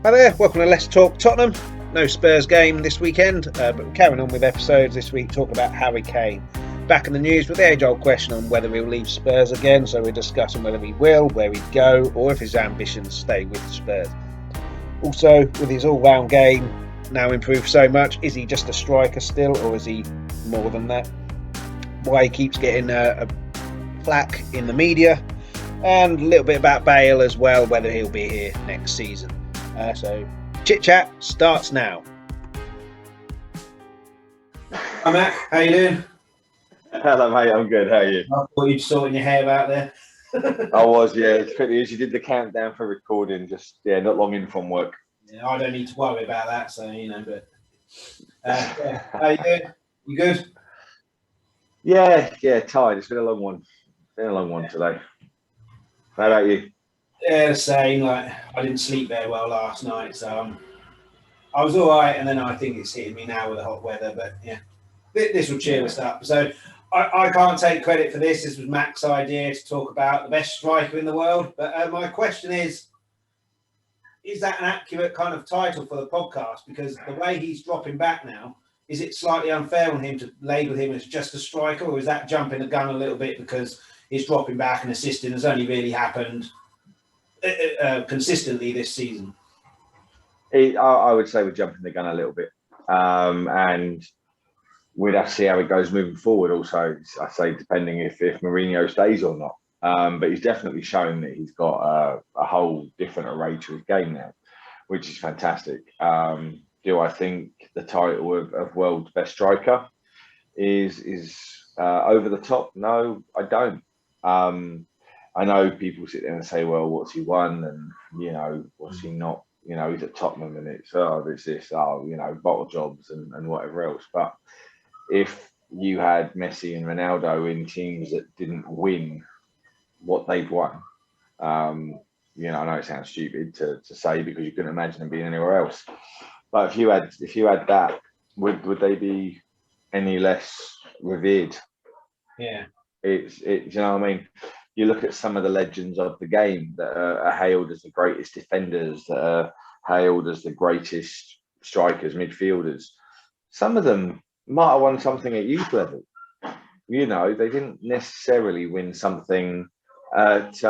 Hi there, welcome to Let's Talk Tottenham. No Spurs game this weekend, but we're carrying on with episodes this week talking about Harry Kane. Back in the news with the age-old question on whether he'll leave Spurs again, so we're discussing whether he will, where he'd go, or if his ambitions stay with Spurs. Also, with his all-round game now improved so much, is he just a striker still, or is he more than that? Why he keeps getting a flack in the media, and a little bit about Bale as well, whether he'll be here next season. So, chit chat starts now. Hi Mac, how you doing? Hello mate, I'm good. How are you? I thought you'd sorting your hair out there. I was, yeah. It's pretty as you did the countdown for recording. Just not long in from work. Yeah, I don't need to worry about that, so But how you doing? You good? Yeah, tired. It's been a long one. Today. How about you? Yeah, the same. Like I didn't sleep very well last night, so I was all right, and then I think it's hitting me now with the hot weather. But yeah, this will cheer us up. So I can't take credit for this. This was Mac's idea to talk about the best striker in the world. But my question is that an accurate kind of title for the podcast? Because the way he's dropping back now, is it slightly unfair on him to label him as just a striker, or is that jumping the gun a little bit because his dropping back and assisting has only really happened consistently this season? I would say we're jumping the gun a little bit, and we'd have to see how it goes moving forward. Also, I say depending if Mourinho stays or not. But he's definitely shown that he's got a whole different array to his game now, which is fantastic. Do I think the title of world's best striker is over the top? No, I don't. I know people sit there and say, well, what's he won? And, what's he not? He's at Tottenham and it's, bottle jobs and whatever else. But if you had Messi and Ronaldo in teams that didn't win what they've won, I know it sounds stupid to say because you couldn't imagine them being anywhere else. But if you had that, would they be any less revered? Yeah. You know what I mean? You look at some of the legends of the game that are hailed as the greatest defenders, that are hailed as the greatest strikers, midfielders. Some of them might have won something at youth level. They didn't necessarily win something at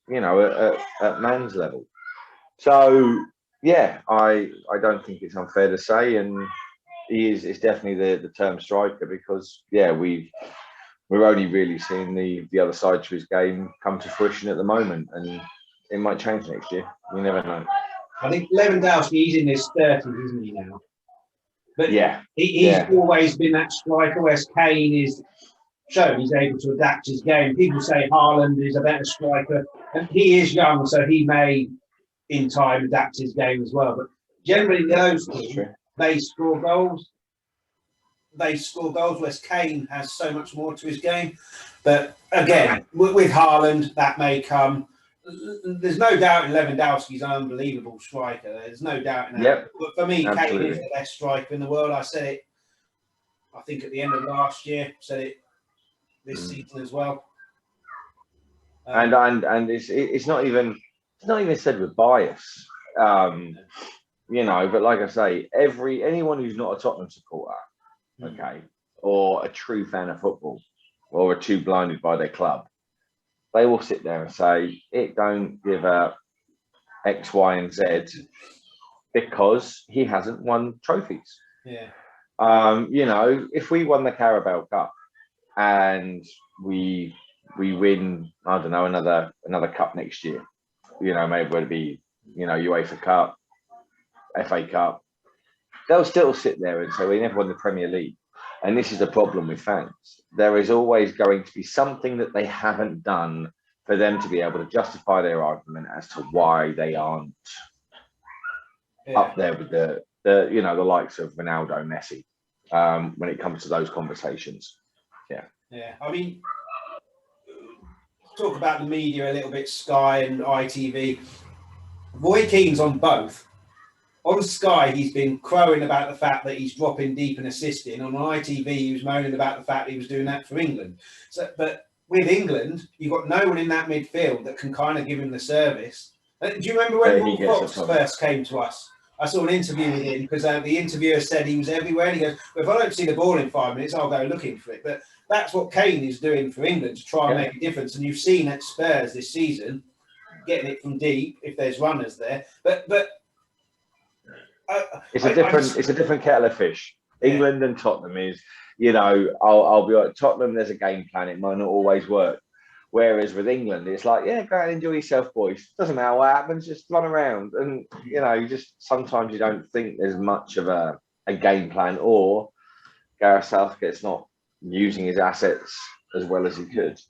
man's level. So yeah, I don't think it's unfair to say, and it's definitely the term striker because we're only really seeing the other side to his game come to fruition at the moment, and it might change next year. You never know. I think Lewandowski, he's in his 30s, isn't he now? But yeah, he's always been that striker, whereas Kane is shown he's able to adapt his game. People say Haaland is a better striker, and he is young, so he may, in time, adapt his game as well. But generally, those two, they score goals. Whereas Kane has so much more to his game. But again, with Haaland, that may come. There's no doubt in Lewandowski's an unbelievable striker. There's no doubt in that. Yep, but for me, absolutely. Kane is the best striker in the world. I said it, I think, at the end of last year. Said it this season as well. And it's not even said with bias. But like I say, anyone who's not a Tottenham supporter, okay, or a true fan of football, or are too blinded by their club, they will sit there and say it don't give a X, Y, and Z because he hasn't won trophies. Yeah. If we won the Carabao Cup and we win, I don't know, another cup next year, maybe it'll be, UEFA Cup, FA Cup, they'll still sit there and say we never won the Premier League. And this is the problem with fans. There is always going to be something that they haven't done for them to be able to justify their argument as to why they aren't up there with the likes of Ronaldo, Messi, when it comes to those conversations. Yeah. I mean, talk about the media a little bit, Sky and ITV. Roy Keane's on both. On Sky, he's been crowing about the fact that he's dropping deep and assisting. On ITV, he was moaning about the fact that he was doing that for England. But with England, you've got no one in that midfield that can kind of give him the service. Do you remember when But he Paul gets Fox autonomy. first came to us? I saw an interview with him because the interviewer said he was everywhere. And he goes, well, if I don't see the ball in 5 minutes, I'll go looking for it. But that's what Kane is doing for England to try and make a difference. And you've seen at Spurs this season, getting it from deep if there's runners there. But it's a different kettle of fish. Yeah. England and Tottenham is, you know, I'll be like, Tottenham, there's a game plan. It might not always work. Whereas with England, it's like, yeah, go and enjoy yourself, boys. Doesn't matter what happens, just run around. And, you know, sometimes you don't think there's much of a game plan, or Gareth Southgate's not using his assets as well as he could.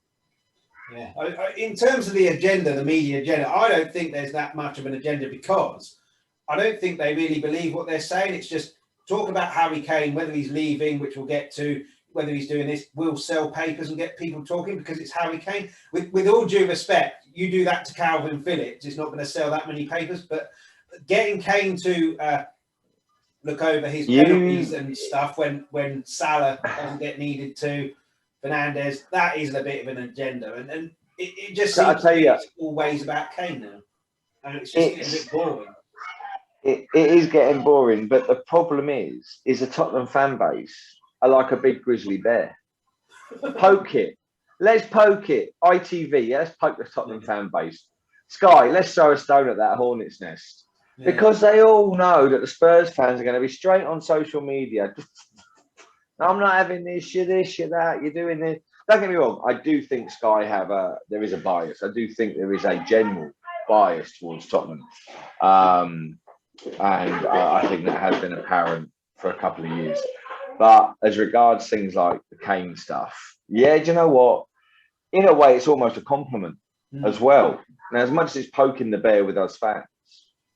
Yeah. In terms of the agenda, the media agenda, I don't think there's that much of an agenda, because I don't think they really believe what they're saying. It's just talk about Harry Kane, whether he's leaving, which we'll get to, whether he's doing this, will sell papers and get people talking because it's Harry Kane. With all due respect, you do that to Calvin Phillips, it's not going to sell that many papers. But getting Kane to look over his penalties and stuff when Salah doesn't get needed to, Fernandes, that is a bit of an agenda. And it just seems it's always about Kane now. And it's just getting a bit boring. It is getting boring, but the problem is the Tottenham fan base are like a big grizzly bear. Poke it. Let's poke it. ITV, let's poke the Tottenham fan base. Sky, let's throw a stone at that hornet's nest. Yeah. Because they all know that the Spurs fans are going to be straight on social media. I'm not having this, you're that, you're doing this. Don't get me wrong, I do think Sky there is a bias. I do think there is a general bias towards Tottenham. And I think that has been apparent for a couple of years. But as regards things like the Kane stuff, yeah, do you know what? In a way, it's almost a compliment as well. Now, as much as it's poking the bear with us fans,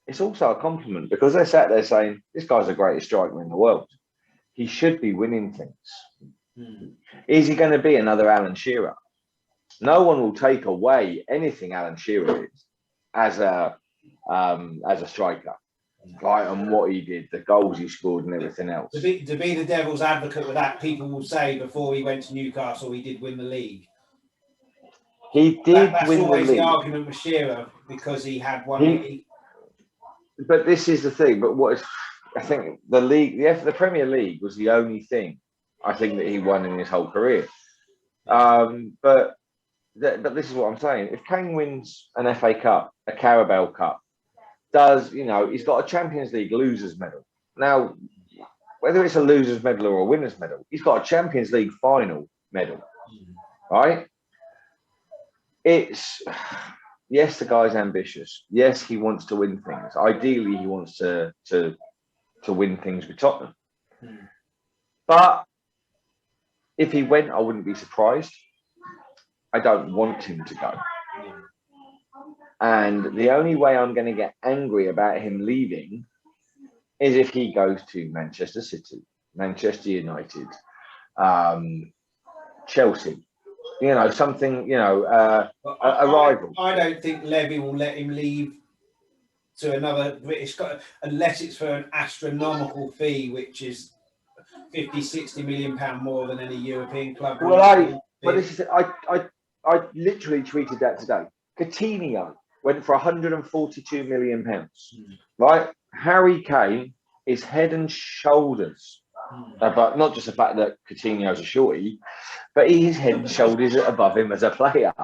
it's also a compliment, because they're sat there saying, this guy's the greatest striker in the world. He should be winning things. Is he going to be another Alan Shearer? No one will take away anything Alan Shearer is as a striker. Right, and what he did, the goals he scored and everything else. To be the devil's advocate with that, people will say before he went to Newcastle, he did win the league. He did that's win the league. That's always the argument with Shearer, because he had one league. But this is the thing. But I think the league, the Premier League was the only thing I think that he won in his whole career. But this is what I'm saying. If Kane wins an FA Cup, a Carabao Cup, he's got a Champions League losers medal. Now, whether it's a losers medal or a winners medal, he's got a Champions League final medal, right? Yes, the guy's ambitious. Yes, he wants to win things. Ideally, he wants to win things with Tottenham. But if he went, I wouldn't be surprised. I don't want him to go. And the only way I'm going to get angry about him leaving is if he goes to Manchester City, Manchester United, Chelsea, something, a rival. I don't think Levy will let him leave to another British club unless it's for an astronomical fee, which is 50-60 million pound more than any European club. Well, I literally tweeted that today. Coutinho went for 142 million pounds, right? Harry Kane is head and shoulders, but not just the fact that Coutinho's a shorty, but he is head and shoulders above him as a player.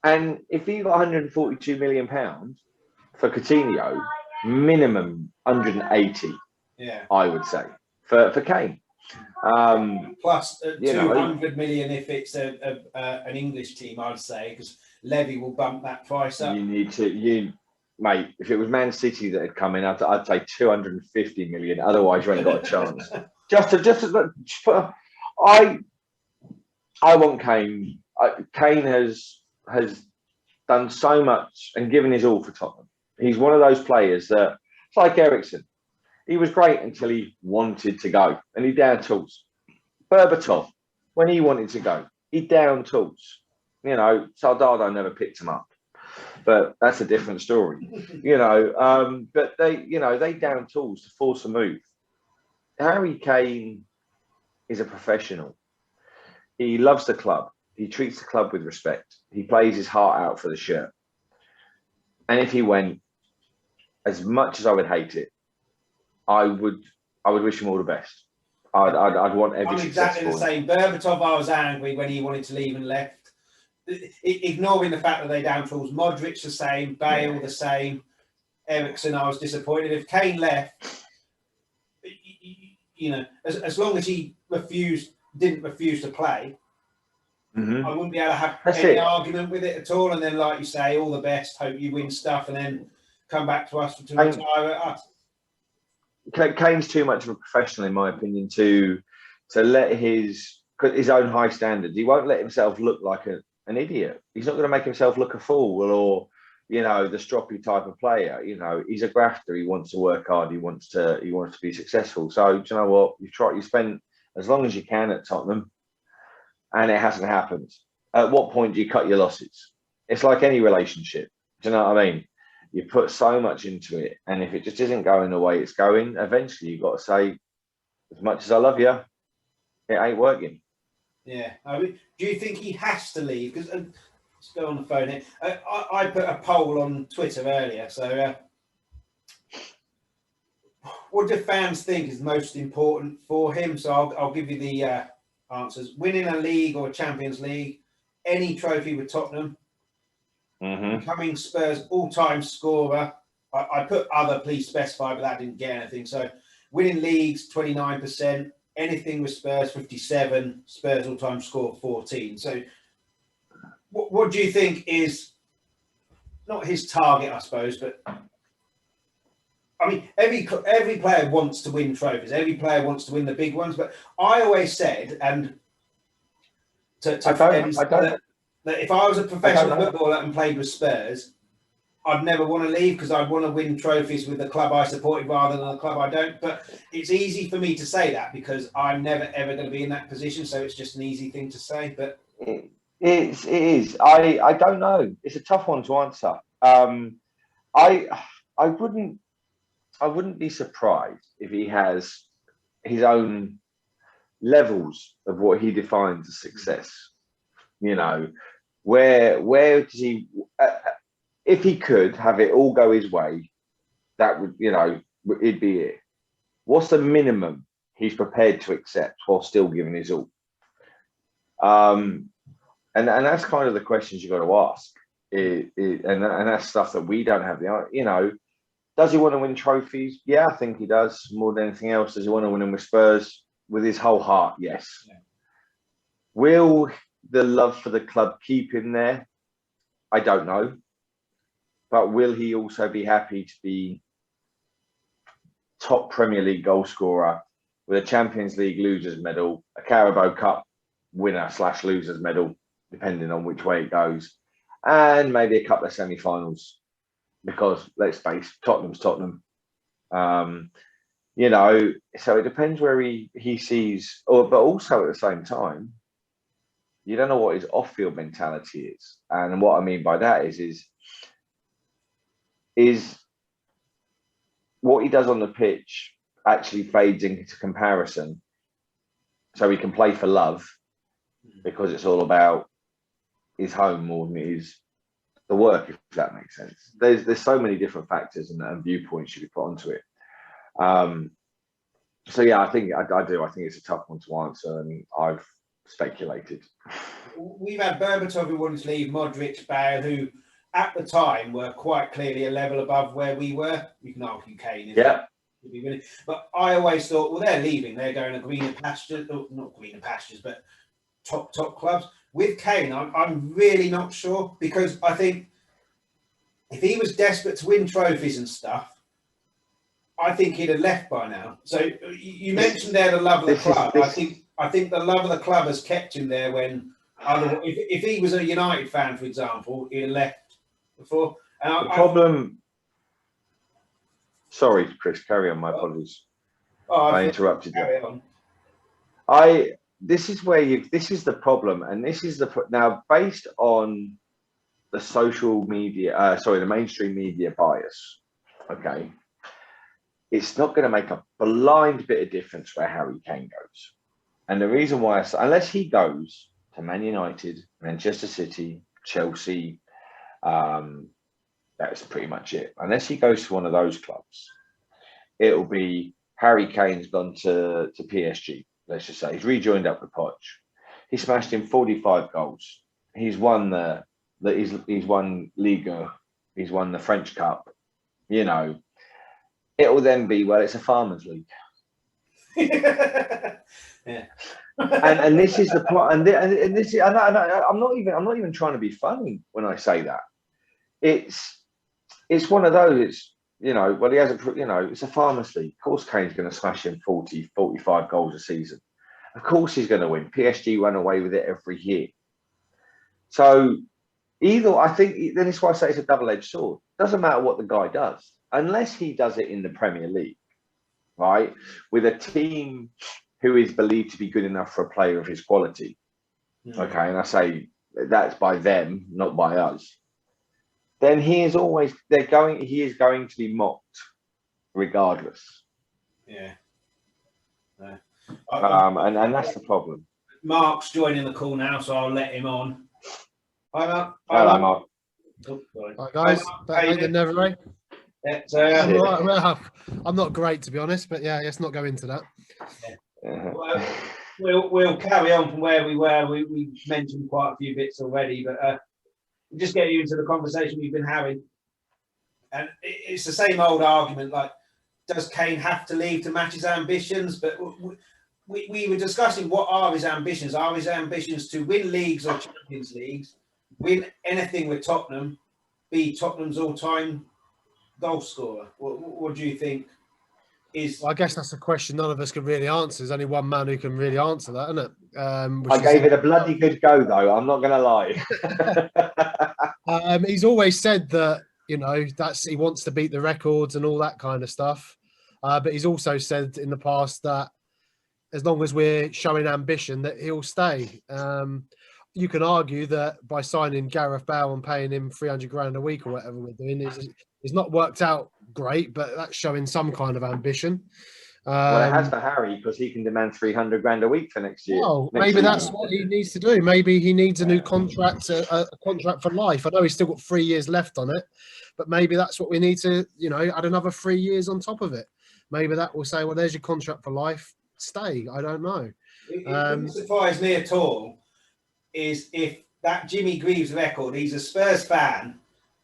And if he got 142 million pounds for Coutinho, minimum 180, I would say for Kane. Plus 200 million if it's an English team, I'd say, because Levy will bump that price up. Mate, if it was Man City that had come in, I'd say 250 million. Otherwise, you ain't got a chance. I want Kane. Kane has done so much and given his all for Tottenham. He's one of those players that, it's like Eriksen. He was great until he wanted to go, and he down tools. Berbatov, when he wanted to go, he down tools. Soldado never picked him up, but that's a different story. But they down tools to force a move. Harry Kane is a professional. He loves the club. He treats the club with respect. He plays his heart out for the shirt. And if he went, as much as I would hate it, I would wish him all the best. I'd want every I'm success exactly the for him. same. Berbatov, I was angry when he wanted to leave and left. Ignoring the fact that they down tools. Modric the same, Bale the same, Eriksen, I was disappointed. If Kane left, as long as he didn't refuse to play, I wouldn't be able to have any argument with it at all. And then, like you say, all the best. Hope you win stuff, and then come back to us to retire at us. Kane's too much of a professional, in my opinion, to let his own high standards. He won't let himself look like an idiot. He's not going to make himself look a fool or the stroppy type of player. He's a grafter. He wants to work hard. He wants to be successful. So do you know what? You spent as long as you can at Tottenham, and it hasn't happened. At what point do you cut your losses? It's like any relationship. Do you know what I mean? You put so much into it, and if it just isn't going the way it's going, eventually you've got to say, as much as I love you, it ain't working. Yeah. Do you think he has to leave? Because let's go on the phone here. I put a poll on Twitter earlier. So what do fans think is most important for him? So I'll give you the answers. Winning a league or a Champions League, any trophy with Tottenham, becoming Spurs all-time scorer. I put other, please specify, but that didn't get anything. So winning leagues, 29%. Anything with Spurs, 57. Spurs all-time score, 14. So what do you think is not his target, I suppose, but I mean, every player wants to win trophies. Every player wants to win the big ones. But I always said, and to friends, that if I was a professional footballer and played with Spurs, I'd never want to leave because I'd want to win trophies with the club I supported rather than the club I don't. But it's easy for me to say that because I'm never, ever going to be in that position. So it's just an easy thing to say. But it is. I don't know. It's a tough one to answer. I wouldn't be surprised if he has his own levels of what he defines as success. Where does he? If he could have it all go his way, that would, it'd be it. What's the minimum he's prepared to accept while still giving his all? And that's kind of the questions you got to ask. And that's stuff that we don't have the answer. Does he want to win trophies? Yeah, I think he does more than anything else. Does he want to win them with Spurs? With his whole heart, yes. Yeah. Will the love for the club keep him there? I don't know. But will he also be happy to be top Premier League goal scorer with a Champions League losers medal, a Carabao Cup winner / losers medal, depending on which way it goes, and maybe a couple of semi-finals? Because let's face, Tottenham's Tottenham. So it depends where he sees, but also at the same time, you don't know what his off-field mentality is. And what I mean by that is what he does on the pitch actually fades into comparison. So he can play for love because it's all about his home more than it is the work, if that makes sense. There's so many different factors and viewpoints you could put onto it. So yeah, I think I do. I think it's a tough one to answer, and I've speculated. We've had Berbatov who wanted to leave, Modric, Bale, who at the time were quite clearly a level above where we were. You can argue Kane, but I always thought, well, they're leaving. They're going to greener pastures, not greener pastures, but top clubs. With Kane, I'm really not sure, because I think if he was desperate to win trophies and stuff, I think he'd have left by now. So you mentioned there the love of the club. I think the love of the club has kept him there when if he was a United fan, for example, he'd have left before. And Sorry, Chris, carry on. My apologies. I interrupted you. This is the problem, and this is now based on the social media, the mainstream media bias. Okay, it's not going to make a blind bit of difference where Harry Kane goes, and the reason why, unless he goes to Man United, Manchester City, Chelsea, That's pretty much it. Unless he goes to one of those clubs, it'll be Harry Kane's gone to PSG. Let's just say he's rejoined up with Poch. He smashed in 45 goals. He's won he's won Liga. He's won the French Cup. You know, it will then be, well, it's a farmers league. Yeah. and this is the plot. And this is, I'm not even trying to be funny when I say that. It's one of those. It's, you know, well, he hasn't. You know, it's a farmers league. Of course, Kane's going to smash in 40, 45 goals a season. Of course, he's going to win. PSG run away with it every year. So I think then it's why I say it's a double-edged sword. Doesn't matter what the guy does, unless he does it in the Premier League, right, with a team who is believed to be good enough for a player of his quality. Okay, and I say that's by them, not by us. Then he is going to be mocked regardless. Yeah. And that's the problem. Mark's joining the call now, so I'll let him on. Hi, Mark. Hello, Mark. Oh, sorry. Hi guys, better than never, eh? Yeah, so, I'm, right, well, I'm not great to be honest, but yeah, let's not go into that. We'll carry on from where we were. We mentioned quite a few bits already, but we'll just get you into the conversation we've been having. And it's the same old argument, like, does Kane have to leave to match his ambitions? But we were discussing, what are his ambitions? Are his ambitions to win leagues or Champions Leagues, win anything with Tottenham, be Tottenham's all-time goal scorer? What do you think is... Well, I guess that's a question none of us can really answer. There's only one man who can really answer that, isn't it? I gave it a bloody good go, though. I'm not going to lie. He's always said that, you know, he wants to beat the records and all that kind of stuff. But he's also said in the past that as long as we're showing ambition, that he'll stay. You can argue that by signing Gareth Bale and paying him 300 grand a week or whatever we're doing, it's not worked out great, but that's showing some kind of ambition. Well, it has for Harry, because he can demand 300 grand a week for next year. Well, maybe that's what he needs to do. Maybe he needs a new contract, a contract for life. I know he's still got 3 years left on it, but maybe that's what we need to, you know, add another 3 years on top of it. Maybe that will say, well, there's your contract for life. Stay. I don't know. It wouldn't surprise me at all is if that Jimmy Greaves record, he's a Spurs fan,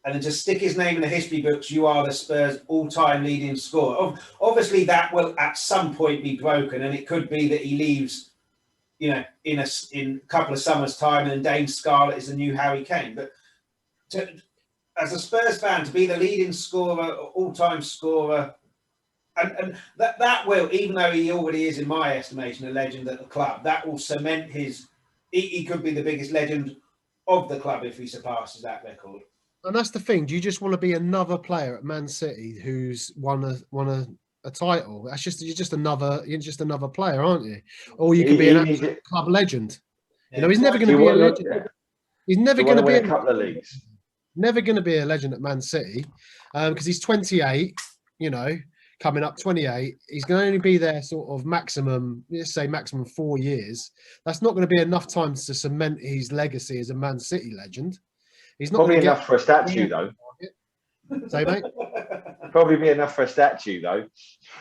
and then just stick his name in the history books, you are the Spurs all-time leading scorer. Obviously, that will at some point be broken, and it could be that he leaves, you know, in a couple of summers' time, and Dane Scarlett is the new Harry Kane. But as a Spurs fan, to be the leading scorer, all-time scorer, and that will, even though he already is, in my estimation, a legend at the club, that will cement his... He could be the biggest legend of the club if he surpasses that record. And that's the thing. Do you just want to be another player at Man City who's won a title? You're just another player, aren't you? Or you could be an absolute club legend. Yeah. You know, he's never going to be a legend. He's never going to be a couple of leagues. Never going to be a legend at Man City because he's 28. You know, coming up 28, he's going to only be there sort of maximum, let's say maximum 4 years. That's not going to be enough time to cement his legacy as a Man City legend. He's not probably enough for a statue, though. Say, mate? Probably be enough for a statue, though.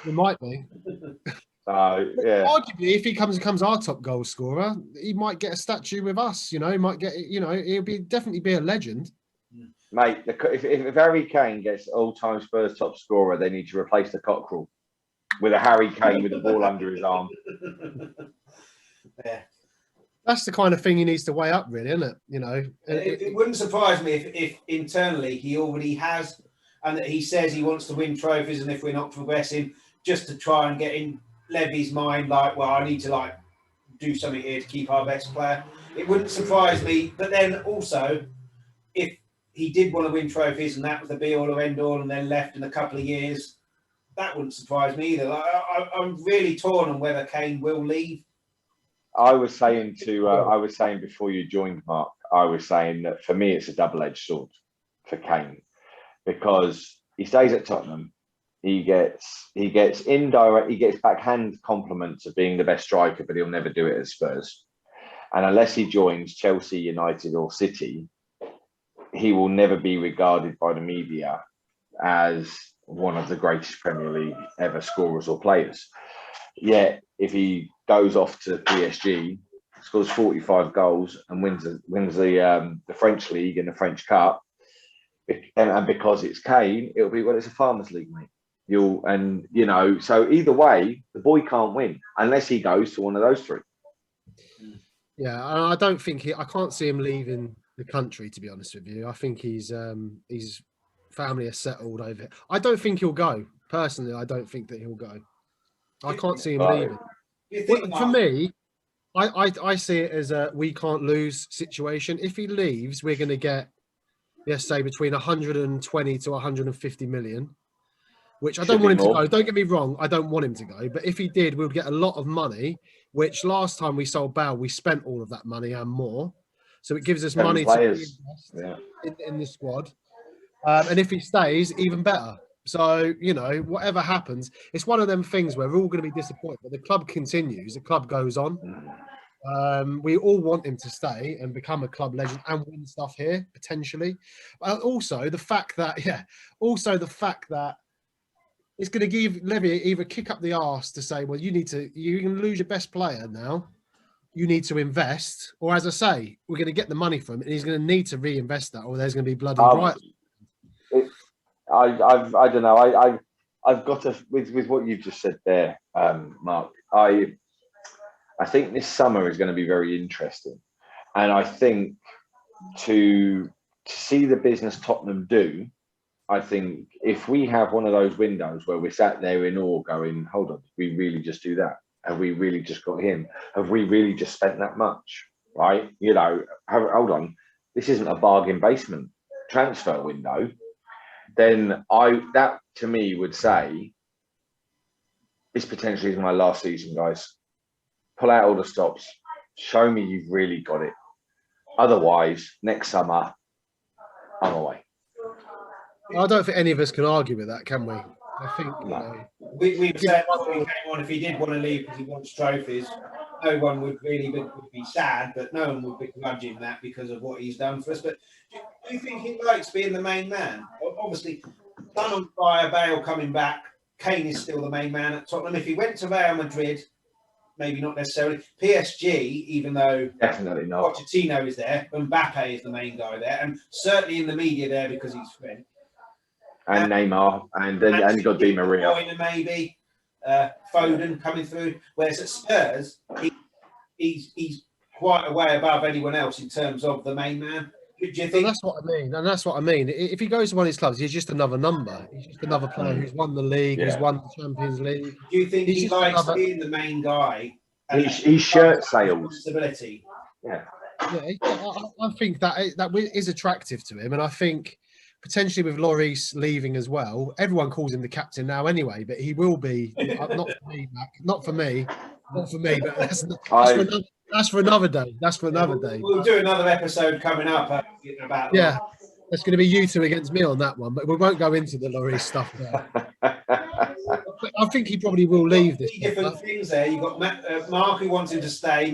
It might be. Yeah. Arguably, if he becomes our top goal scorer, he might get a statue with us. You know, he might get. You know, definitely be a legend. Mate, if Harry Kane gets all-time Spurs top scorer, they need to replace the cockerel with a Harry Kane with a ball under his arm. Yeah. That's the kind of thing he needs to weigh up, really, isn't it? You know, it wouldn't surprise me if internally he already has, and that he says he wants to win trophies, and if we're not progressing, just to try and get in Levy's mind, like, well, I need to like do something here to keep our best player. It wouldn't surprise me, but then also, if he did want to win trophies and that was the be-all or end-all, and then left in a couple of years, that wouldn't surprise me either. I'm really torn on whether Kane will leave. I was saying before you joined, Mark, I was saying that for me it's a double-edged sword for Kane, because he stays at Tottenham, he gets backhand compliments of being the best striker, but he'll never do it at Spurs. And unless he joins Chelsea, United, or City, he will never be regarded by the media as one of the greatest Premier League ever scorers or players. Yet, if he goes off to PSG, scores 45 goals and wins the French league and the French Cup, and because it's Kane, it'll be, well, it's a Farmers League, mate. So either way, the boy can't win unless he goes to one of those three. Yeah, I don't think I can't see him leaving the country, to be honest with you. I think his family are settled over it. I don't think he'll go. Personally, I don't think that he'll go. I can't see him leaving. For me, I see it as a we can't lose situation. If he leaves, we're going to get, let's say, between 120 to 150 million, which I don't want him to go. Don't get me wrong, I don't want him to go. But if he did, we'll get a lot of money, which last time we sold Bale, we spent all of that money and more. So it gives us money to invest in the squad. And if he stays, even better. So, whatever happens, it's one of them things where we're all going to be disappointed, but the club continues, the club goes on. We all want him to stay and become a club legend and win stuff here, potentially. Also, the fact that it's going to give Levy either kick up the arse to say, well, you can lose your best player now. You need to invest. Or as I say, we're going to get the money from it and he's going to need to reinvest that or there's going to be bloody riots. I don't know. I've got to, with what you've just said there, Mark, I think this summer is going to be very interesting. And I think to see the business Tottenham do, I think if we have one of those windows where we're sat there in awe going, hold on, did we really just do that? Have we really just got him? Have we really just spent that much? Right? Hold on. This isn't a bargain basement transfer window. Then that to me would say this potentially is my last season, guys. Pull out all the stops. Show me you've really got it. Otherwise, next summer, I'm away. I don't think any of us can argue with that, can we? I think we've said when he came on, if he did want to leave because he wants trophies, no one would really would be sad, but no one would begrudge him that because of what he's done for us. But do you think he likes being the main man? Obviously, done on fire, Bale coming back, Kane is still the main man at Tottenham. If he went to Real Madrid, maybe not necessarily. PSG, even though definitely not. Pochettino is there, Mbappe is the main guy there, and certainly in the media there because he's French. And Neymar, and then you got Di Maria. Maybe Foden coming through. Whereas at Spurs, he's quite a way above anyone else in terms of the main man. Do you think? And that's what I mean. If he goes to one of his clubs, he's just another number. He's just another player who's won the league, who's won the Champions League. Do you think he likes being the main guy? He's shirt sales. Yeah, I think that is attractive to him, and I think potentially with Lloris leaving as well, everyone calls him the captain now anyway, but he will be not for me, Mac, not for me, but that's for another day. That's for another day. We'll do another episode coming up about it's going to be you two against me on that one, but we won't go into the Lloris stuff there. I think he probably will leave this. Different things there. You've got Mark who wants him to stay,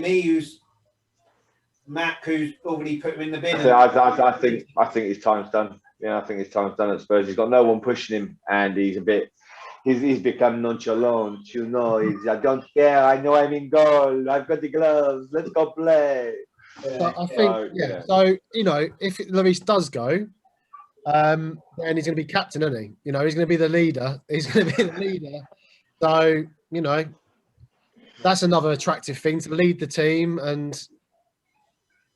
Mac who's already put him in the bin. I think his time's done. Yeah, I think his time's done at Spurs. He's got no one pushing him, and he's become nonchalant. I don't care. I know I'm in goal. I've got the gloves. Let's go play. So I think, So if Lloris does go, then he's going to be captain, isn't he? He's going to be the leader. So that's another attractive thing to lead the team, and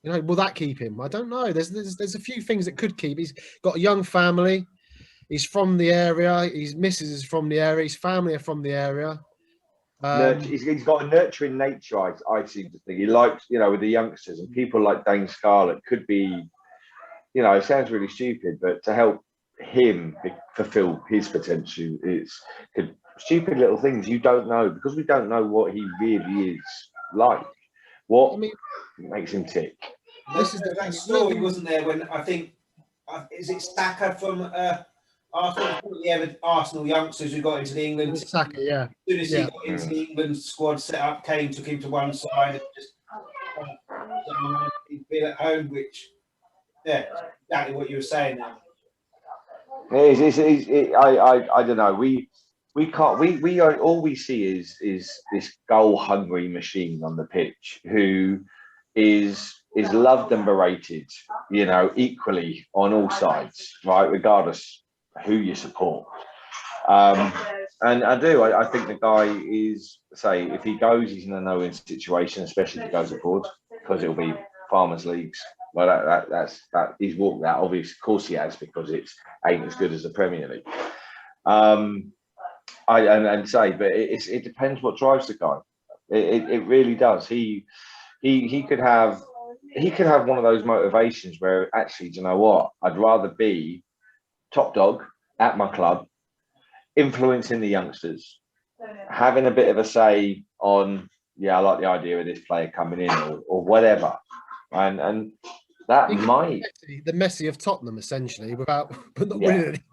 will that keep him? I don't know. There's a few things that could keep. He's got a young family. He's from the area. His missus is from the area. His family are from the area. He's got a nurturing nature, I seem to think. He likes, with the youngsters and people like Dane Scarlett could be, it sounds really stupid, but to help him fulfill his potential, could stupid little things you don't know, because we don't know what he really is like. What makes him tick? This is that story, wasn't there? When I think is it Stiker from Arsenal youngsters who got into the England. Saka, yeah. As soon as he got into the England squad set up, Kane took him to one side and just he'd feel at home, which Yeah, exactly what you were saying there. I don't know. We can't. We are, all we see is this goal hungry machine on the pitch who is loved and berated, equally on all sides, right, regardless who you support. And I think the guy is, say, if he goes, he's in a no-win situation, especially if he goes abroad, because it'll be Farmers Leagues. Well, that's he's walked that. Obviously, of course, he has, because it ain't as good as the Premier League. But it depends what drives the guy. It really does. He could have one of those motivations where, actually, do you know what? I'd rather be top dog at my club, influencing the youngsters, having a bit of a say on, I like the idea of this player coming in, or whatever, and that might the Messi of Tottenham, essentially, but not winning anything.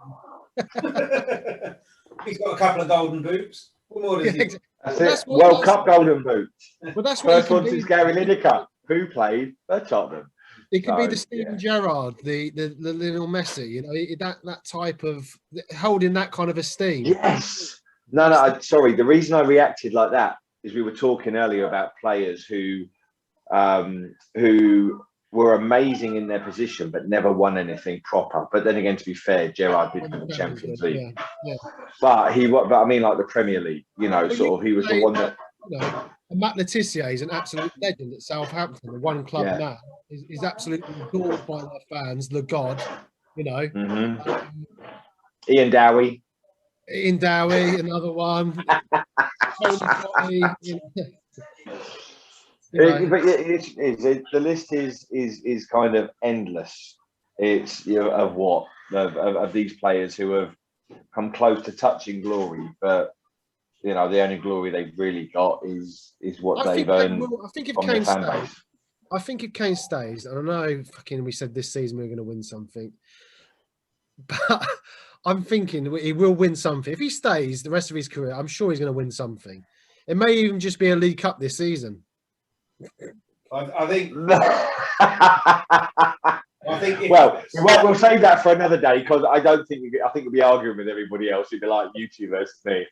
He's got a couple of golden boots. What more does he? That's it. World Cup golden boots. Well, that's first one since Gary Lineker, who played for Tottenham. It could be the Steven Gerrard, the Lionel Messi, that type of holding that kind of esteem. Yes. No. Sorry. The reason I reacted like that is we were talking earlier about players who were amazing in their position but never won anything proper. But then again, to be fair, Gerrard did win the Champions League. Yeah. But I mean, like the Premier League, he was the one that. Matt Letizia is an absolute legend at Southampton, the one club now. Is absolutely adored by their fans, the god, Ian Dowie, another one. But the list is kind of endless. It's of these players who have come close to touching glory, but the only glory they've really got is what they've earned. I think if Kane stays, if Kane stays, and I know we said this season we're going to win something, but I'm thinking he will win something. If he stays the rest of his career, I'm sure he's going to win something. It may even just be a League Cup this season. I think. We'll save that for another day, because I think we'll be arguing with everybody else. It'd be like you two versus me.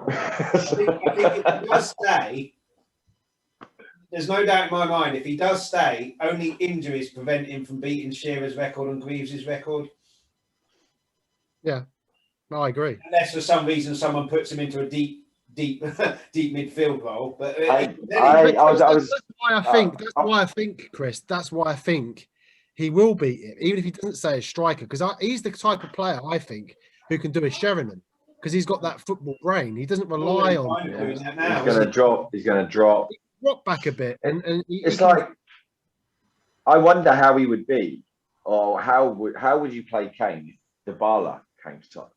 I think if he does stay, there's no doubt in my mind, if he does stay, only injuries prevent him from beating Shearer's record and Greaves' record. Yeah, no, I agree. Unless for some reason someone puts him into a deep midfield role. But that's why I think, Chris. That's why I think he will beat him, even if he doesn't say a striker, because he's the type of player, I think, who can do a Sheringham, because he's got that football brain. He doesn't rely on. He's going to drop. He's going to drop. Drop back a bit, and I wonder how he would be, or how would you play Kane if Dybala came to Tottenham?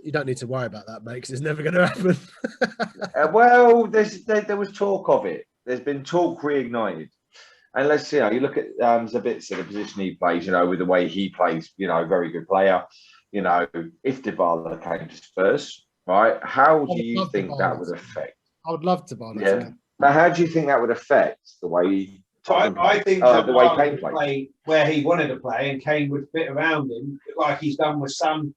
You don't need to worry about that, mate, because it's never going to happen. There was talk of it. There's been talk reignited. And let's you look at Zabitzer, the position he plays, with the way he plays, a very good player. If Dybala came to Spurs, right, how do you think that would affect? I would love Dybala. Yeah. But how do you think that would affect the way I think the way Kane plays? Play where he wanted to play, and Kane would fit around him like he's done with some.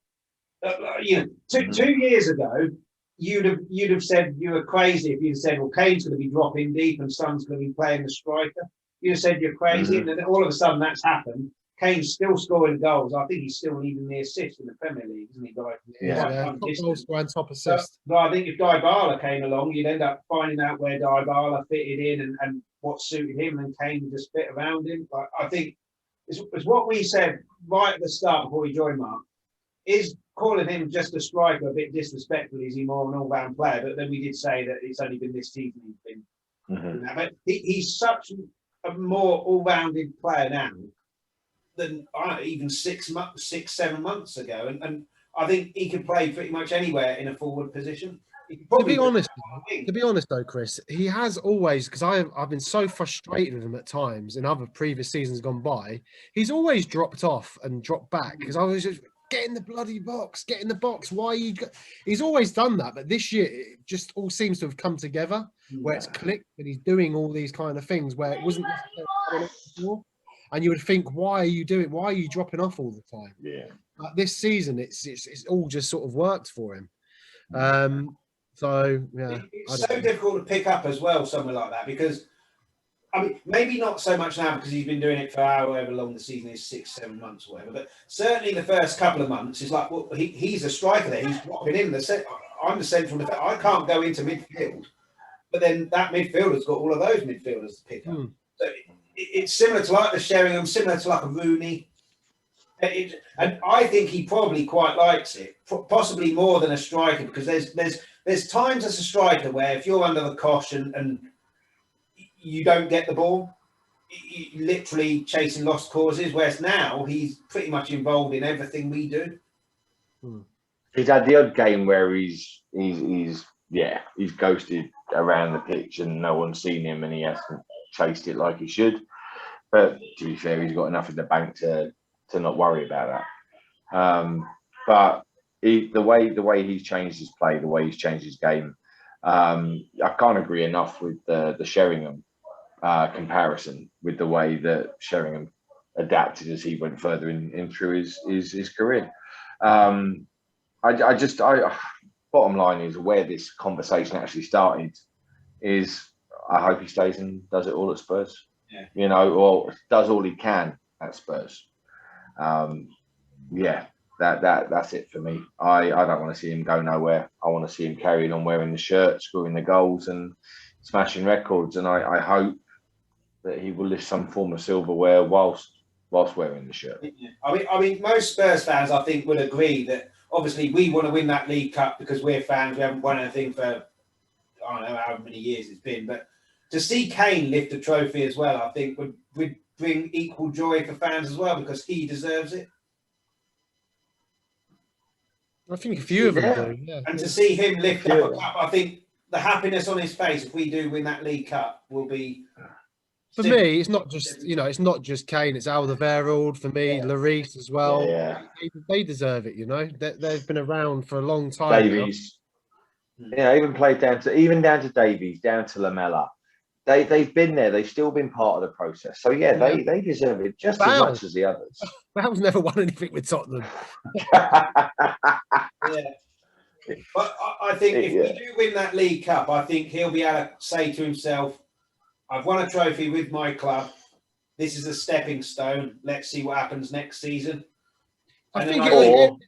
2 years ago, you'd have said you were crazy if you'd said, well, Kane's going to be dropping deep and Son's going to be playing the striker. You'd have said you're crazy, and then all of a sudden that's happened. Kane's still scoring goals. I think he's still leading the assist in the Premier League, isn't he? Top goal scorer and top assist. But I think if Dybala came along, you'd end up finding out where Dybala fitted in and what suited him, and Kane would just fit around him. But I think it's what we said right at the start before he joined, Mark. Is calling him just a striker a bit disrespectful? Is he more an all-round player? But then we did say that it's only been this season he's been. But he's such a more all-rounded player now than even 6-7 months ago, and I think he could play pretty much anywhere in a forward position. To be honest though, Chris, he has always, because I've been so frustrated with him at times in other previous seasons gone by. He's always dropped off and dropped back, because I was just. Get in the bloody box. Get in the box. Why you? He's always done that, but this year it just all seems to have come together, where it's clicked and he's doing all these kind of things where it wasn't necessarily before. And you would think, why are you dropping off all the time? Yeah. But this season, it's all just sort of worked for him. So yeah, it's so difficult to pick up as well, somewhere like that, because I mean, maybe not so much now because he's been doing it for however long the season is, 6-7 months or whatever. But certainly the first couple of months is like, well, he's a striker there. He's dropping in I'm the central defender. I can't go into midfield, but then that midfielder's got all of those midfielders to pick up. So it's similar to like the Sheringham, similar to like a Rooney. And I think he probably quite likes it, possibly more than a striker, because there's times as a striker where if you're under the cosh and you don't get the ball, you're literally chasing lost causes, whereas now he's pretty much involved in everything we do. He's had the odd game where he's ghosted around the pitch and no one's seen him and he hasn't chased it like he should. But to be fair, he's got enough in the bank to not worry about that. But the way he's changed his play, the way he's changed his game, I can't agree enough with the Sheringham comparison with the way that Sheringham adapted as he went further in through his career. Bottom line is where this conversation actually started is I hope he stays and does it all at Spurs. Yeah. Or does all he can at Spurs. That's it for me. I don't want to see him go nowhere. I want to see him carrying on wearing the shirt, scoring the goals and smashing records. And I hope that he will lift some form of silverware whilst wearing the shirt. I mean, most Spurs fans, I think, would agree that obviously we want to win that League Cup because we're fans. We haven't won anything for, I don't know how many years it's been. But to see Kane lift a trophy as well, I think would bring equal joy for fans as well, because he deserves it. I think a few of them do. Yeah. And to see him lift up a cup, I think the happiness on his face if we do win that League Cup will be. For me, it's not just Kane. It's Alderweireld for me, Lloris as well. Yeah. They deserve it. They've been around for a long time. Davies, even played down to Davies, down to Lamella. They've been there. They've still been part of the process. So they deserve it just as much as the others. Bale's never won anything with Tottenham. But I think if we do win that League Cup, I think he'll be able to say to himself, I've won a trophy with my club. This is a stepping stone. Let's see what happens next season.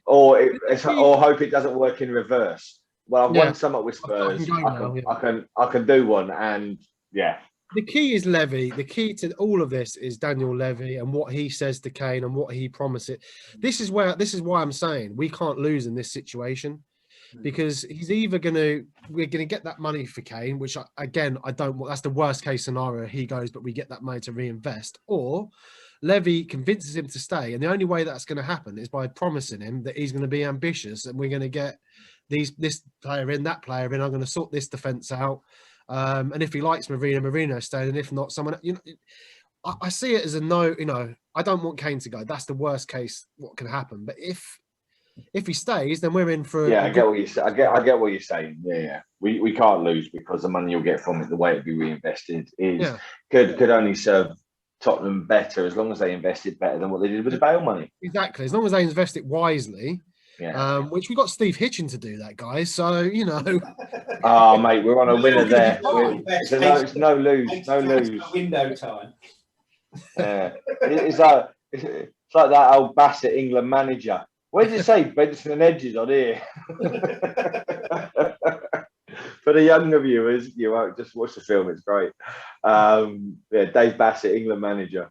Or hope it doesn't work in reverse. Well, I've won something with Spurs. I can do one, and The key is Levy. The key to all of this is Daniel Levy and what he says to Kane and what he promises. This is why I'm saying we can't lose in this situation. Because he's either we're gonna get that money for Kane, which I don't want. That's the worst case scenario. He goes, but we get that money to reinvest, or Levy convinces him to stay. And the only way that's going to happen is by promising him that he's going to be ambitious and we're going to get this player in, that player in. I'm going to sort this defense out. And if he likes Marino staying, and if not, someone. I see it as a no. I don't want Kane to go. That's the worst case. What can happen? But if he stays, then we're in for. I get what you say. I get what you're saying. Yeah. We can't lose because the money you'll get from it, the way it'd be reinvested, could only serve Tottenham better as long as they invested better than what they did with the Bale money. Exactly, as long as they invest it wisely. Which we got Steve Hitchen to do that, guys. So Oh, mate, we're on a winner there. It's no lose. Window time. It's like that old Bassett England manager. Where did you say Benson and Edges on here? For the younger viewers, you won't just watch the film. It's great. Dave Bassett, England manager.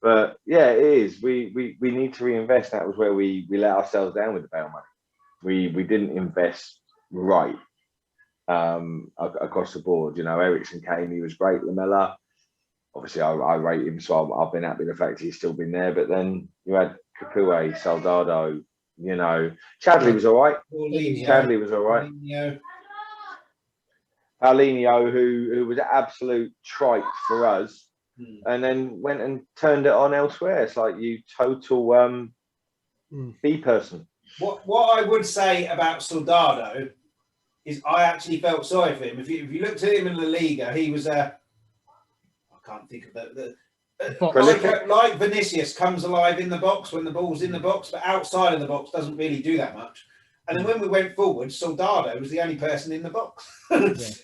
But it is. We need to reinvest. That was where we let ourselves down with the Bale money. We didn't invest right across the board. Eriksen came. He was great. Lamella, obviously, I rate him, so I've been happy with the fact he's still been there. But then you had Capoue, Soldado. Chadley was all right. Chadley was all right. Paulinho, who was an absolute trike for us, and then went and turned it on elsewhere. It's like you total B person. What I would say about Soldado is I actually felt sorry for him. If you looked at him in La Liga, he was I can't think of the Like Vinicius comes alive in the box when the ball's in the box, but outside of the box doesn't really do that much. And then when we went forward, Soldado was the only person in the box.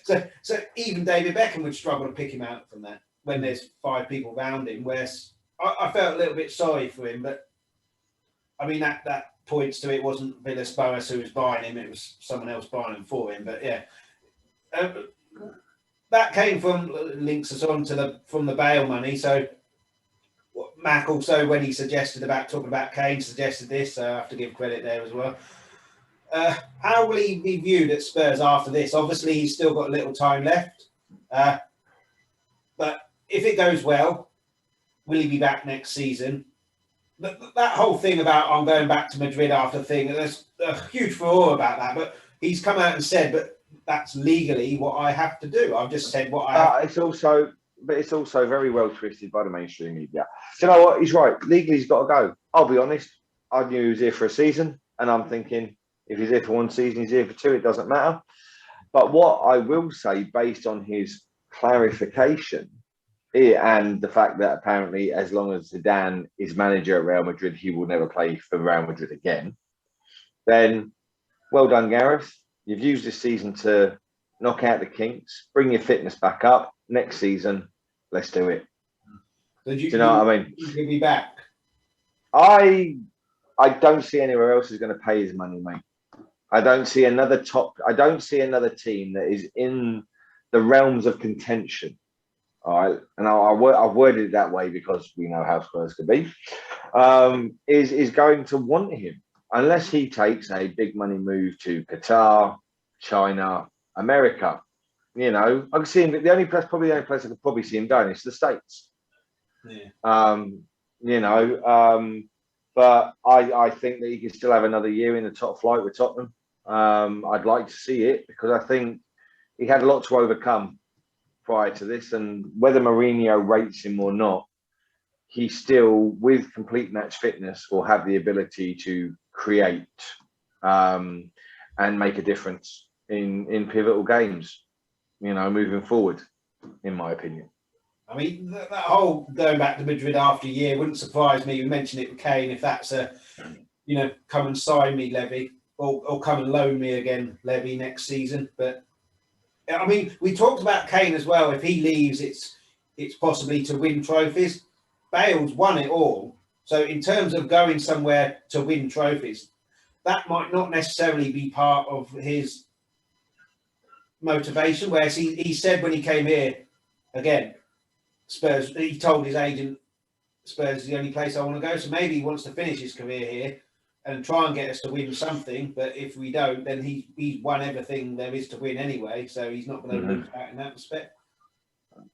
So even David Beckham would struggle to pick him out from that when there's 5 people around him. Whereas I felt a little bit sorry for him, but I mean that points to it wasn't Villas-Boas who was buying him; it was someone else buying him for him. But yeah, that came from links us on to from the Bale money. So Mac also, when he suggested about talking about Kane, suggested this. So I have to give credit there as well. How will he be viewed at Spurs after this? Obviously, he's still got a little time left. But if it goes well, will he be back next season? That whole thing about I'm going back to Madrid after there's a huge furore about that. But he's come out and said, but that's legally what I have to do. I've just said what I have. It's also very well twisted by the mainstream media. Do you know what? He's right. Legally, he's got to go. I'll be honest. I knew he was here for a season, and I'm thinking, if he's here for 1 season, he's here for 2, it doesn't matter. But what I will say, based on his clarification and the fact that apparently as long as Zidane is manager at Real Madrid, he will never play for Real Madrid again, then well done, Gareth. You've used this season to knock out the kinks, bring your fitness back up. Next season, let's do it. Do you know what I mean? He'll be back. I don't see anywhere else who's going to pay his money, mate. I don't see another team that is in the realms of contention. All right, and I've worded it that way because we know how Spurs can be. Is going to want him unless he takes a big money move to Qatar, China, America. You know, I can see him. The only place I could probably see him going is the States. Yeah. But I think that he can still have another year in the top flight with Tottenham. I'd like to see it because I think he had a lot to overcome prior to this, and whether Mourinho rates him or not, he still, with complete match fitness, will have the ability to create and make a difference in pivotal games, you know, moving forward, in my opinion. I mean, that whole going back to Madrid after a year wouldn't surprise me. We mentioned it with Kane, if that's a, come and sign me, Levy, or come and loan me again, Levy, next season. But I mean, we talked about Kane as well. If he leaves, it's possibly to win trophies. Bale's won it all. So in terms of going somewhere to win trophies, that might not necessarily be part of his motivation. Whereas he said when he came here, again, Spurs, he told his agent, Spurs is the only place I want to go. So maybe he wants to finish his career here and try and get us to win something. But if we don't, then he's won everything there is to win anyway. So he's not going to lose out in that respect.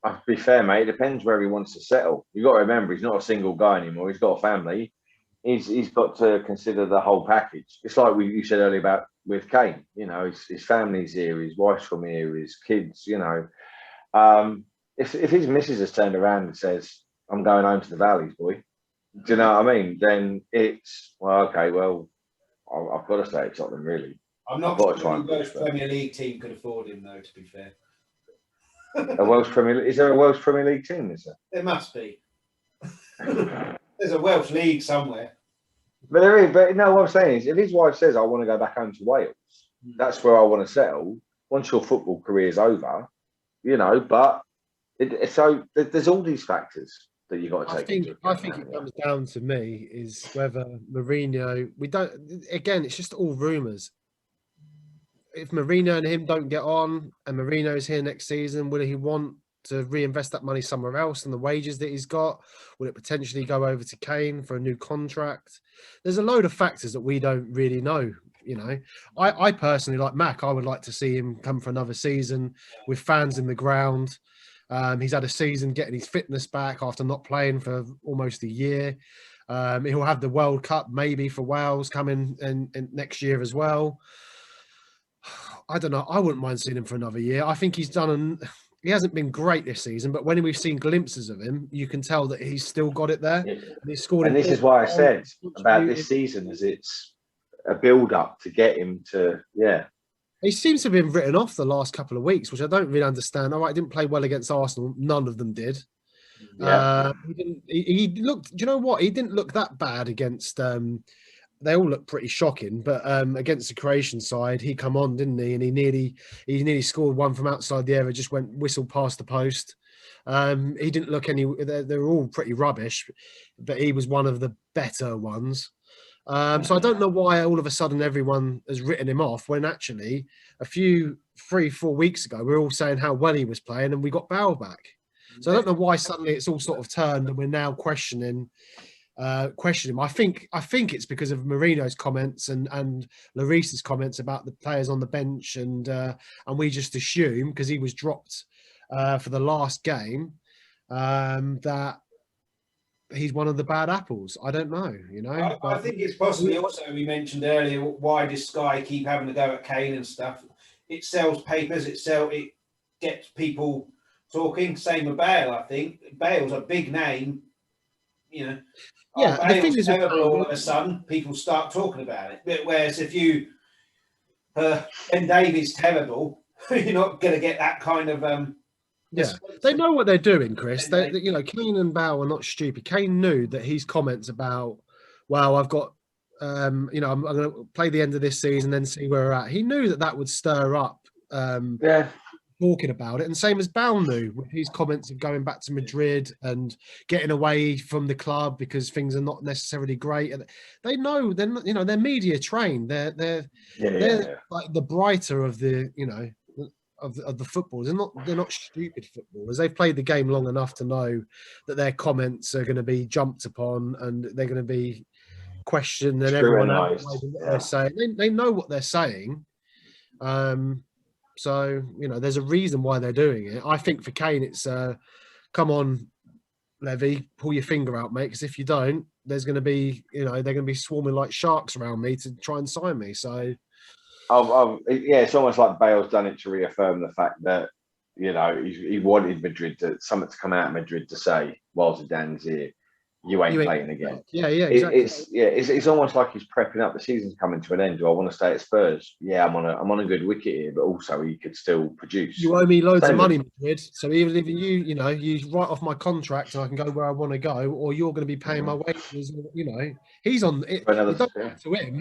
To be fair, mate, it depends where he wants to settle. You've got to remember, he's not a single guy anymore. He's got a family. He's got to consider the whole package. It's like you said earlier about with Kane. You know, his family's here, his wife's from here, his kids. You know, if his missus has turned around and says, "I'm going home to the Valleys, boy," do you know what I mean? Then it's okay. Well, I've got to stay at Tottenham, really. I'm not sure the Welsh Premier League team could afford him, though. To be fair. Is there a Welsh Premier League team? Is there? There must be. There's a Welsh league somewhere. But there is. But no, what I'm saying is, if his wife says, "I want to go back home to Wales," that's where I want to settle. Once your football career is over, you know. But so there's all these factors that you got to take. I think it comes down to me is whether Mourinho. We don't. Again, it's just all rumours. If Mourinho and him don't get on, and Mourinho's here next season, will he want to reinvest that money somewhere else and the wages that he's got? Will it potentially go over to Kane for a new contract? There's a load of factors that we don't really know. You know, I personally, like Mac, I would like to see him come for another season with fans in the ground. He's had a season getting his fitness back after not playing for almost a year. He'll have the World Cup maybe for Wales coming in next year as well. I don't know. I wouldn't mind seeing him for another year. I think he hasn't been great this season, but when we've seen glimpses of him, you can tell that he's still got it there. Yeah. And he's scored. And this is why I said about this season, as it's a build-up to get him to, He seems to have been written off the last couple of weeks, which I don't really understand. All right, he didn't play well against Arsenal. None of them did. Yeah. He didn't. He looked. Do you know what? He didn't look that bad against. They all look pretty shocking, but against the Croatian side, he come on, didn't he? And he nearly scored one from outside the area. Just went whistle past the post. He didn't look any. They're all pretty rubbish, but he was one of the better ones. So I don't know why all of a sudden everyone has written him off when actually a few 3-4 weeks ago we were all saying how well he was playing and we got Bale back. So I don't know why suddenly it's all sort of turned and we're now questioning him. I think it's because of Mourinho's comments and Lloris's comments about the players on the bench, and we just assume because he was dropped for the last game that he's one of the bad apples. I don't know, I think it's possibly also, we mentioned earlier, why does Sky keep having to go at Kane and stuff? It sells papers, it gets people talking. Same with Bale, I think. Bale's a big name, Yeah, the thing is terrible all of a sudden, people start talking about it. Whereas if you Ben Davies terrible, you're not going to get that kind of they know what they're doing, Chris. Kane and Bale are not stupid. Kane knew that his comments about, well, I've got, I'm going to play the end of this season, then see where we're at. He knew that would stir up talking about it, and same as Bale knew with his comments of going back to Madrid and getting away from the club because things are not necessarily great. And they know they're media trained. They're like the brighter of the of the footballers. They're not stupid footballers. They've played the game long enough to know that their comments are going to be jumped upon and they're going to be questioned and everyone else they're saying. They know what they're saying. So there's a reason why they're doing it. I think for Kane, it's come on, Levy, pull your finger out, mate. Because if you don't, there's going to be they're going to be swarming like sharks around me to try and sign me. So. It's almost like Bale's done it to reaffirm the fact that he wanted Madrid something to come out of Madrid to say, while Zidane's here, you ain't playing again. Yeah, exactly. It's almost like he's prepping up. The season's coming to an end. Do I want to stay at Spurs? Yeah, I'm on a good wicket here, but also he could still produce. You owe me loads of money, Madrid. So even if you write off my contract and I can go where I want to go, or you're going to be paying my wages. He's on it. To him,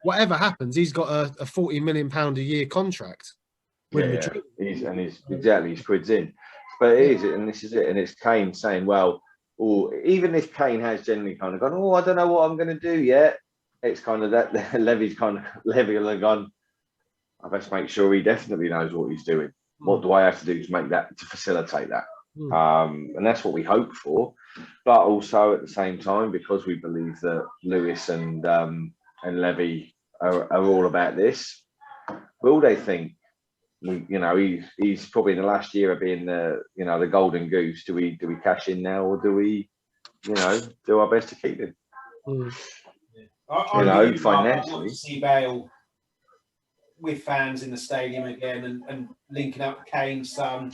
whatever happens, he's got a £40 million a year contract with Madrid. He's quids in. But it is, and this is it, and it's Kane saying, well, or even if Kane has generally kind of gone, I don't know what I'm going to do yet. It's kind of that Levy will have gone, I best make sure he definitely knows what he's doing. What do I have to do to facilitate that? And that's what we hope for. But also at the same time, because we believe that Lewis and Levy are all about this, will they think, he's probably in the last year of being the golden goose. Do we cash in now, or do we, do our best to keep him? Financially. See Bale with fans in the stadium again and linking up Kane's son.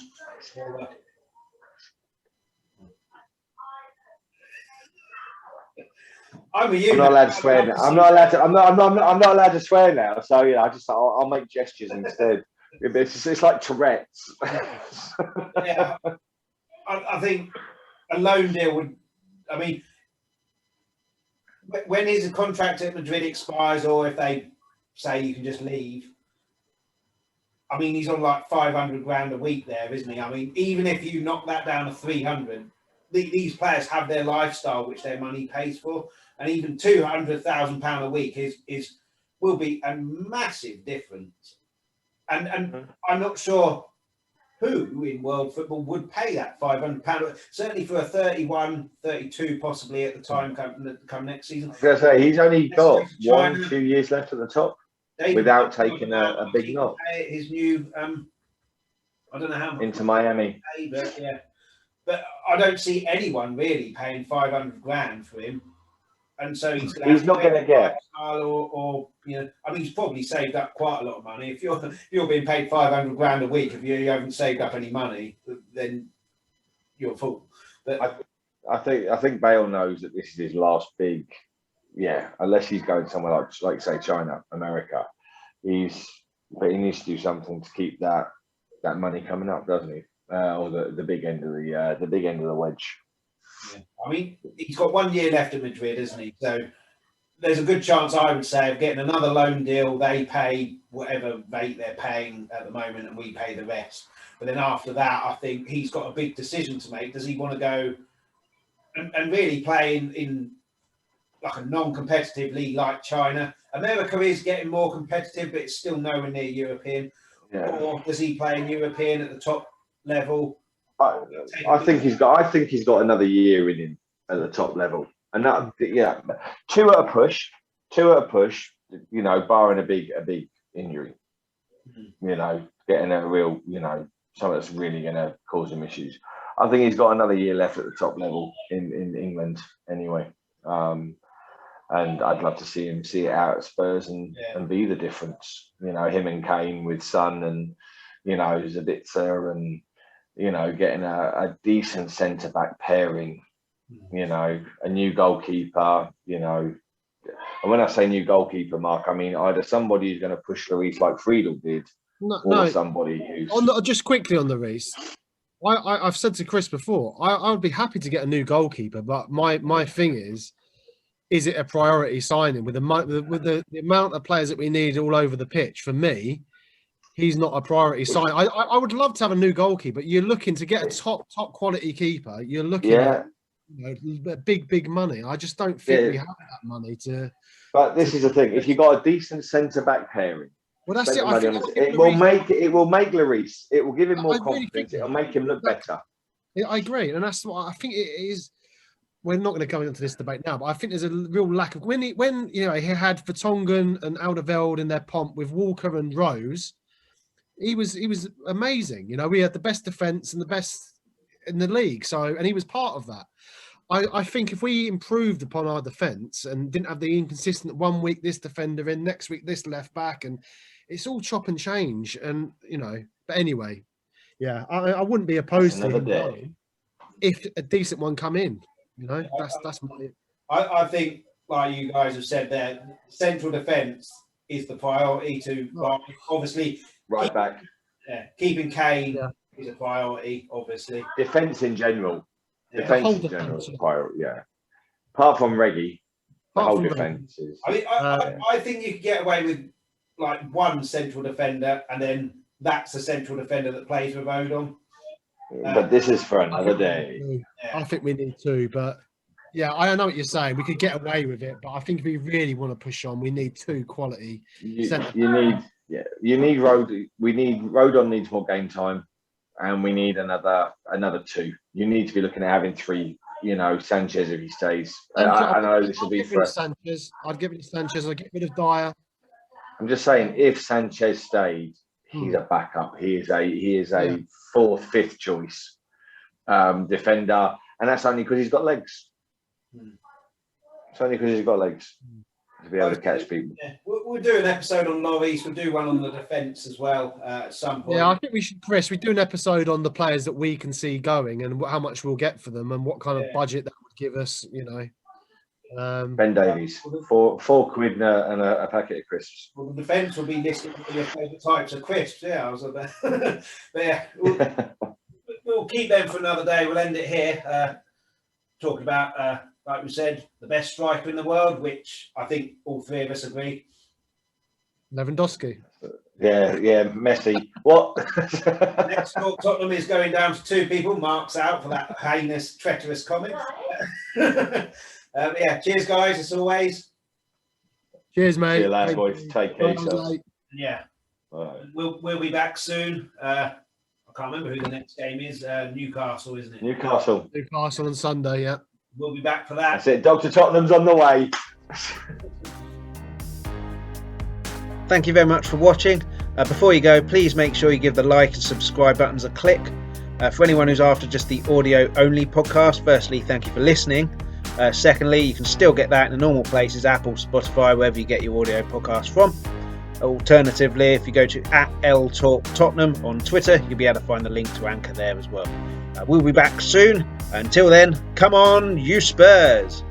I'm not allowed to swear now. I'm not allowed to swear now. So I'll make gestures instead. It's like Tourette's. Yeah, I think a loan deal would. I mean, when his contract at Madrid expires, or if they say you can just leave, I mean, he's on like 500 grand a week there, isn't he? I mean, even if you knock that down to 300, these players have their lifestyle, which their money pays for, and even £200,000 a week will be a massive difference. And I'm not sure who in world football would pay that £500. Certainly for a 31, 32, possibly at the time come next season. I was going to say, he's only got 2 years left at the top without taking a big knock. His new, I don't know how much. Into Miami. But I don't see anyone really paying 500 grand for him. And so he's not going to get, or I mean, he's probably saved up quite a lot of money. If you're being paid 500 grand a week, if you haven't saved up any money, then you're a fool. But I think Bale knows that this is his last big, unless he's going somewhere like say China, America, he needs to do something to keep that money coming up, doesn't he? Or the big end of the wedge. Yeah. I mean, he's got 1 year left at Madrid, isn't he? So there's a good chance, I would say, of getting another loan deal. They pay whatever rate they're paying at the moment, and we pay the rest. But then after that, I think he's got a big decision to make. Does he want to go and really play in like a non-competitive league like China? America is getting more competitive, but it's still nowhere near European. Yeah. Or does he play in European at the top level? I think he's got another year in him at the top level, and that two at a push. You know, barring a big injury. You know, getting a real something that's really going to cause him issues. I think he's got another year left at the top level in England anyway. And I'd love to see him see it out at Spurs and be the difference. You know, him and Kane with Son and Zabitzer and getting a decent centre back pairing. You know, a new goalkeeper. You know, and when I say new goalkeeper, Mark, I mean either somebody who's going to push Lloris like Friedel did, or somebody who's just quickly on the Lloris. I've said to Chris before, I would be happy to get a new goalkeeper, but my thing is it a priority signing with the amount of players that we need all over the pitch? For me, he's not a priority sign. I would love to have a new goalkeeper. You're looking to get a top quality keeper. You're looking at big money. I just don't think we have that money to. But this is the thing: if you got a decent centre back pairing, well, that's it. It will make Lloris. It will give him more confidence. It'll make him look better. I agree, and that's what I think it is. We're not going to go into this debate now, but I think there's a real lack of when he had Vertonghen and Alderweireld in their pomp with Walker and Rose. He was amazing. You know, we had the best defence and the best in the league. And he was part of that. I think if we improved upon our defence and didn't have the inconsistent 1 week this defender in, next week this left back, and it's all chop and change. And but anyway, I wouldn't be opposed to him going if a decent one come in. That's my. I think, like you guys have said there, central defence is the priority to obviously right back. Yeah, keeping Kane is a priority, obviously. Defence in general. Defence in general is a priority. Yeah. Apart from Reggie, the whole defence is. I mean, I think you could get away with like one central defender, and then that's the central defender that plays with Odom. But this is for another day. I think we need two, but I know what you're saying. We could get away with it, but I think if we really want to push on, we need two quality. You need Rodon needs more game time, and we need another two. You need to be looking at having three. Sanchez if he stays. I know this will be for Sanchez. I'd get rid of Sanchez. I'd get rid of Dyer. I'm just saying, if Sanchez stayed, he's a backup. He is a fourth, fifth choice defender, and that's only because he's got legs. It's only because he's got legs to be able to catch people. Yeah. We'll do an episode on Lloris. We'll do one on the defence as well at some point. Yeah, I think we should, Chris. We do an episode on the players that we can see going and how much we'll get for them and what kind of budget that would give us. Ben Davies, four £4 and a packet of crisps. Well, the defence will be listed for your favourite types of crisps. Yeah, I was about. But yeah, we'll keep them for another day. We'll end it here. Talking about, like we said, the best striker in the world, which I think all three of us agree. Lewandowski. Yeah, Messi. What? Next talk, Tottenham is going down to 2 people. Mark's out for that heinous, treacherous comment. Cheers, guys, as always. Cheers, mate. See you later, boys. Take care. Yeah. Right. We'll be back soon. I can't remember who the next game is. Newcastle, isn't it? Newcastle on Sunday, yeah. We'll be back for that. That's it. Dr. Tottenham's on the way. Thank you very much for watching. Before you go, please make sure you give the like and subscribe buttons a click. For anyone who's after just the audio only podcast, firstly, thank you for listening. Secondly, you can still get that in the normal places, Apple, Spotify, wherever you get your audio podcast from. Alternatively, if you go to @LTalkTottenham on Twitter, you'll be able to find the link to Anchor there as well. We'll be back soon. Until then, come on, you Spurs!